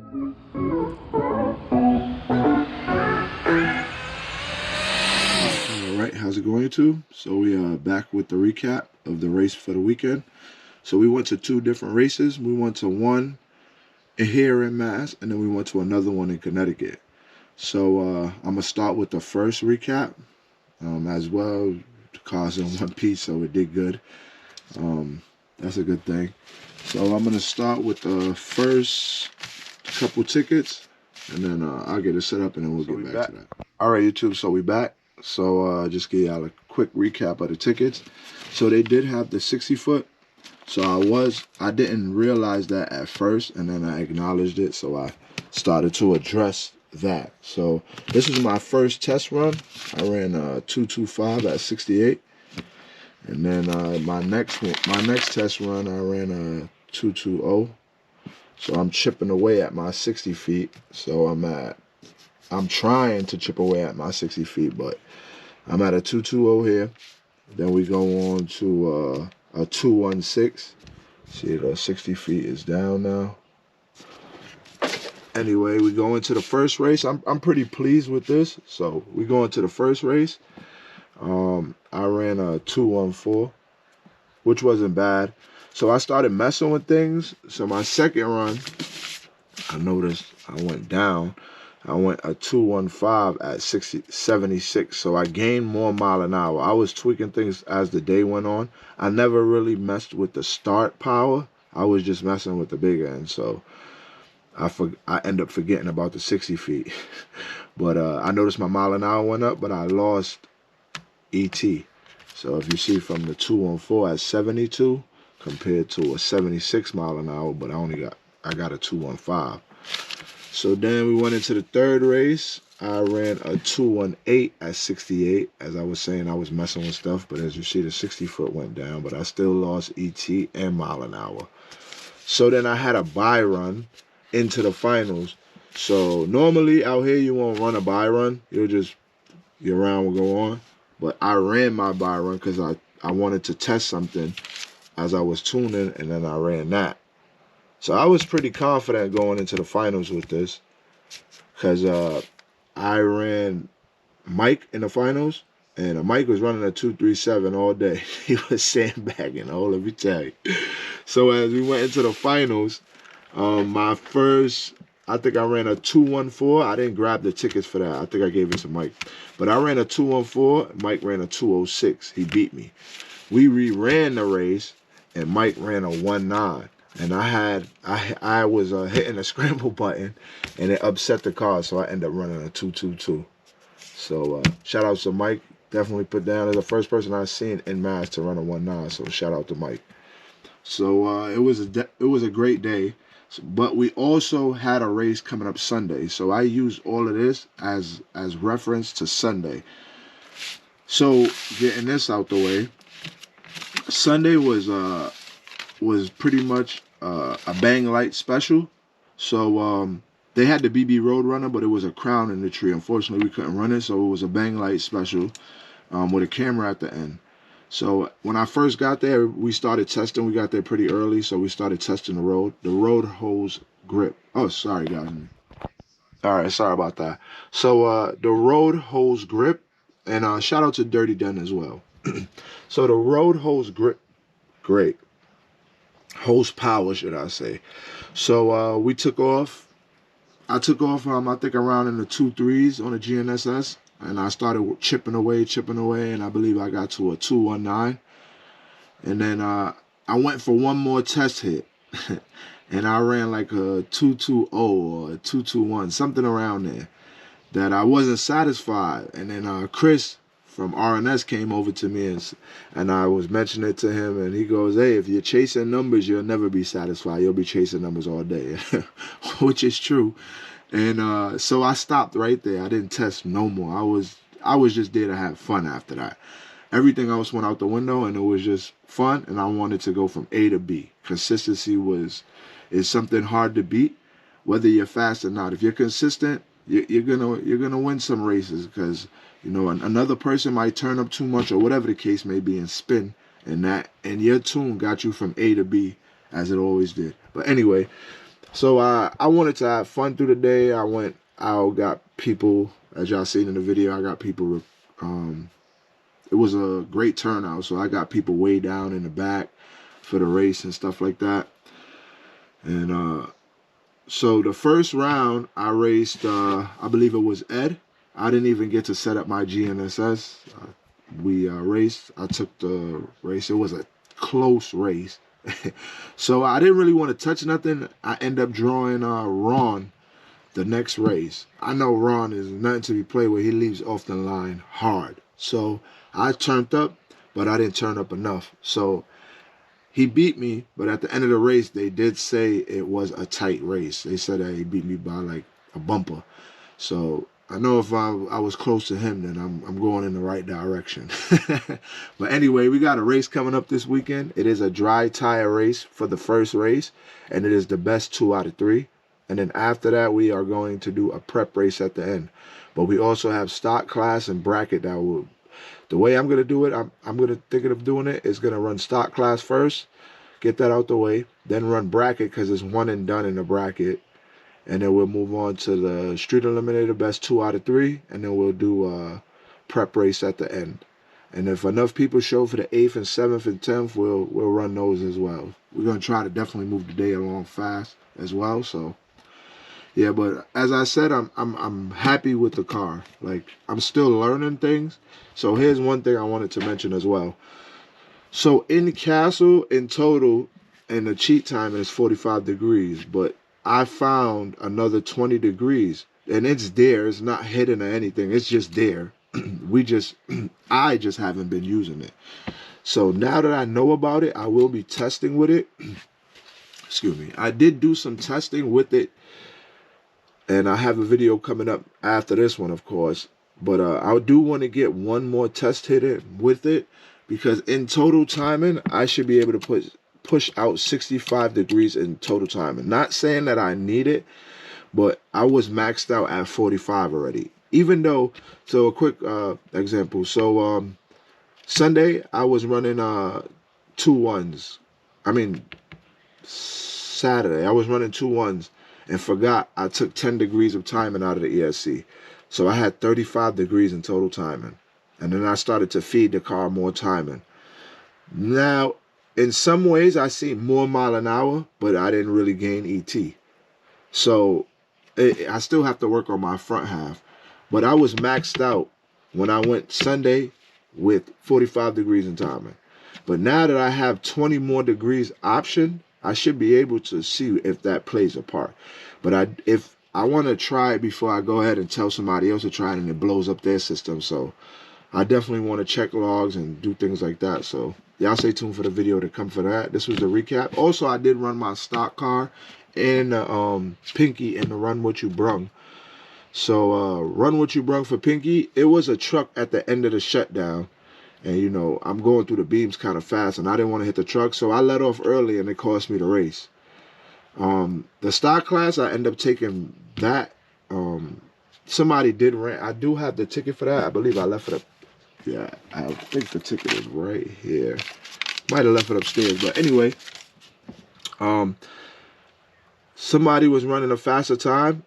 Alright, how's it going, YouTube? So we are back with the recap of the race for the weekend. So we went to two different races. We went to one here in Mass, and then we went to another one in Connecticut. So I'm going to start with the first recap as well. The car's in one piece, so it did good. That's a good thing. So I'm going to start with the first couple tickets, and then I'll get it set up, and then we'll get back to that. Alright, YouTube, so we back. So just give y'all a quick recap of the tickets. So they did have the 60-foot. So I didn't realize that at first, and then I acknowledged it. So I started to address that. So this was my first test run. I ran 225 at 68. And then my next test run, I ran 220. So I'm chipping away at my 60 feet. So I'm trying to chip away at my 60 feet, but I'm at a 220 here. Then we go on to a 216. See, the 60 feet is down now. Anyway, we go into the first race. I'm pretty pleased with this. So we go into the first race. I ran a 214, which wasn't bad. So I started messing with things. So my second run, I noticed I went down. I went a 215 at 76, so I gained more mile an hour. I was tweaking things as the day went on. I never really messed with the start power. I was just messing with the big end, so I end up forgetting about the 60 feet. But I noticed my mile an hour went up, but I lost ET. So if you see from the 214 at 72 compared to a 76 mile an hour, but I got a 215. So then we went into the third race. I ran a 218 at 68. As I was saying, I was messing with stuff, but as you see, the 60-foot went down, but I still lost ET and mile an hour. So then I had a bye run into the finals. So normally out here, you won't run a bye run. Your round will go on. But I ran my bye run because I wanted to test something as I was tuning, and then I ran that. So I was pretty confident going into the finals with this because I ran Mike in the finals, and Mike was running a 237 all day. He was sandbagging, let me tell you. So as we went into the finals, my first, I think I ran a 214. I didn't grab the tickets for that. I think I gave it to Mike. But I ran a 214. Mike ran a 206. He beat me. We re-ran the race, and Mike ran a 19. And I was hitting the scramble button, and it upset the car, so I ended up running a 222. So shout out to Mike. Definitely put down as the first person I've seen in Mass to run a 19. So shout out to Mike. So it was a great day, but we also had a race coming up Sunday. So I used all of this as reference to Sunday. So getting this out the way, Sunday was pretty much a bang light special. So they had the BB Roadrunner, but it was a crown in the tree. Unfortunately, we couldn't run it, so it was a bang light special with a camera at the end. So when I first got there, we started testing. We got there pretty early, so we started testing the road hose grip. Oh, sorry, guys. All right, sorry about that. So the road hose grip, and shout out to Dirty Den as well. So the road hose grip, great. Hose power, should I say. So we took off. I took off, I think around in the 2.3s on the GNSS, and I started chipping away, and I believe I got to a 219. And then I went for one more test hit, and I ran like a 220 or a 221, something around there, that I wasn't satisfied. And then Chris from RNS came over to me, and I was mentioning it to him, and he goes, hey, if you're chasing numbers, you'll never be satisfied. You'll be chasing numbers all day, which is true. And so I stopped right there. I didn't test no more. I was just there to have fun after that. Everything else went out the window, and it was just fun, and I wanted to go from A to B. Consistency is something hard to beat, whether you're fast or not. If you're consistent, you're gonna win some races, because another person might turn up too much or whatever the case may be and spin, and your tune got you from A to B as it always did. But anyway, So I wanted to have fun through the day. I got people, as y'all seen in the video, I got people, it was a great turnout. So I got people way down in the back for the race and stuff like that. And so the first round I raced, I believe it was Ed. I didn't even get to set up my GNSS. We raced. I took the race. It was a close race. So I didn't really want to touch nothing. I end up drawing Ron the next race. I know Ron is nothing to be played with. He leaves off the line hard. So I turned up, but I didn't turn up enough. So he beat me, but at the end of the race, they did say it was a tight race. They said that he beat me by like a bumper. So I know if I was close to him, then I'm going in the right direction. But anyway, we got a race coming up this weekend. It is a dry tire race for the first race, and it is the best 2 out of 3. And then after that, we are going to do a prep race at the end. But we also have stock class and bracket that will. The way I'm gonna do it, I'm gonna thinking of doing it is gonna run stock class first, get that out the way, then run bracket because it's one and done in the bracket. And then we'll move on to the street eliminator, best 2 out of 3, and then we'll do a prep race at the end. And if enough people show for the 8th and 7th and 10th, we'll run those as well. We're gonna try to definitely move the day along fast as well. So yeah, but as I said, I'm happy with the car. Like I'm still learning things. So here's one thing I wanted to mention as well. So in Castle, in total, and the cheat time is 45 degrees, but I found another 20 degrees, and it's there. It's not hidden or anything. It's just there. I just haven't been using it. So now that I know about it, I will be testing with it. Excuse me. I did do some testing with it, and I have a video coming up after this one, of course. But I do want to get one more test hit in with it, because in total timing, I should be able to push out 65 degrees in total timing. Not saying that I need it, but I was maxed out at 45 already. Even though, so a quick example. So Sunday, I was running 2 1s. I mean, Saturday, I was running 2 1s and forgot I took 10 degrees of timing out of the ESC. So I had 35 degrees in total timing. And then I started to feed the car more timing. Now, in some ways, I see more mile an hour, but I didn't really gain ET. So I still have to work on my front half. But I was maxed out when I went Sunday with 45 degrees in timing. But now that I have 20 more degrees option, I should be able to see if that plays a part. But if I want to try it before I go ahead and tell somebody else to try it and it blows up their system. So I definitely want to check logs and do things like that. So y'all stay tuned for the video to come for that. This was the recap. Also, I did run my stock car and Pinky in the Run What You Brung. So Run What You Brung for Pinky, it was a truck at the end of the shutdown. And, you know, I'm going through the beams kind of fast, and I didn't want to hit the truck, so I let off early, and it cost me the race. The stock class, I end up taking that. Somebody did rent. I do have the ticket for that. I believe I left it up. Yeah, I think the ticket is right here. Might have left it upstairs, but anyway. Somebody was running a faster time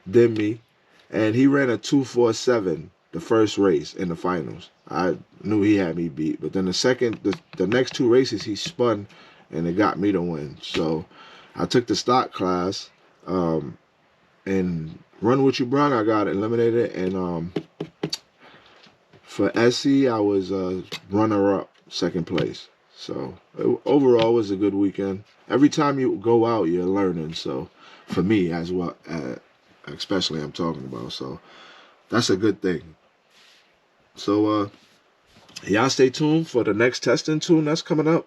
than me, and he ran a 2:47 the first race in the finals. I knew he had me beat, but then the next 2 races he spun, and it got me to win. So I took the stock class, and Run What You Brung, I got eliminated, and for SC I was runner-up, second place. So overall, it was a good weekend. Every time you go out, you're learning. So for me as well, especially I'm talking about. So that's a good thing. So y'all stay tuned for the next testing tune that's coming up.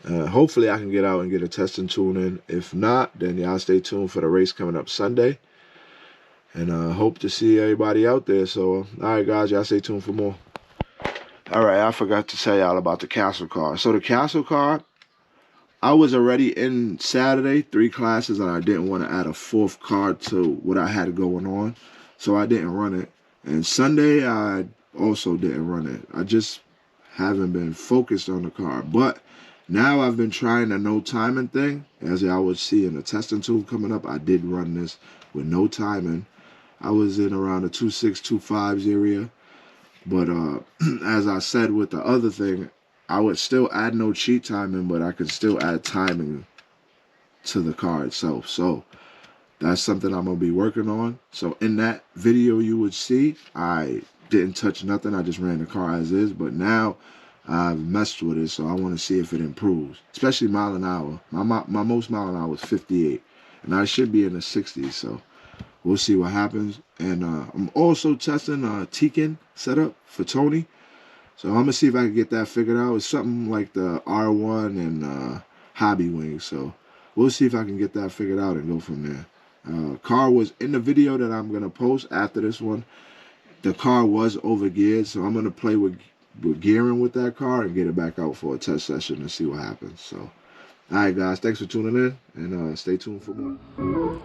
Hopefully I can get out and get a testing tune in. If not, then y'all stay tuned for the race coming up Sunday. And hope to see everybody out there. So all right, guys, y'all stay tuned for more. All right, I forgot to tell y'all about the Castle car. So the Castle car, I was already in Saturday, 3 classes, and I didn't want to add a 4th card to what I had going on. So I didn't run it. And Sunday, I also didn't run it. I just haven't been focused on the car. But Now I've been trying a no timing thing. As I would see in the testing tool coming up, I did run this with no timing. I was in around the 2.6, 2.5s area. But as I said with the other thing, I would still add no cheat timing, but I could still add timing to the car itself. So that's something I'm going to be working on. So in that video you would see, I didn't touch nothing. I just ran the car as is. But now I've messed with it, so I want to see if it improves, especially mile an hour. My most mile an hour was 58, and I should be in the 60s, so we'll see what happens. And I'm also testing a Tekin setup for Tony, so I'm going to see if I can get that figured out. It's something like the R1 and Hobby Wing, so we'll see if I can get that figured out and go from there. Car was in the video that I'm going to post after this one. The car was overgeared, so I'm going to play with gearing with that car and get it back out for a test session and see what happens. So, all right, guys, thanks for tuning in, and stay tuned for more.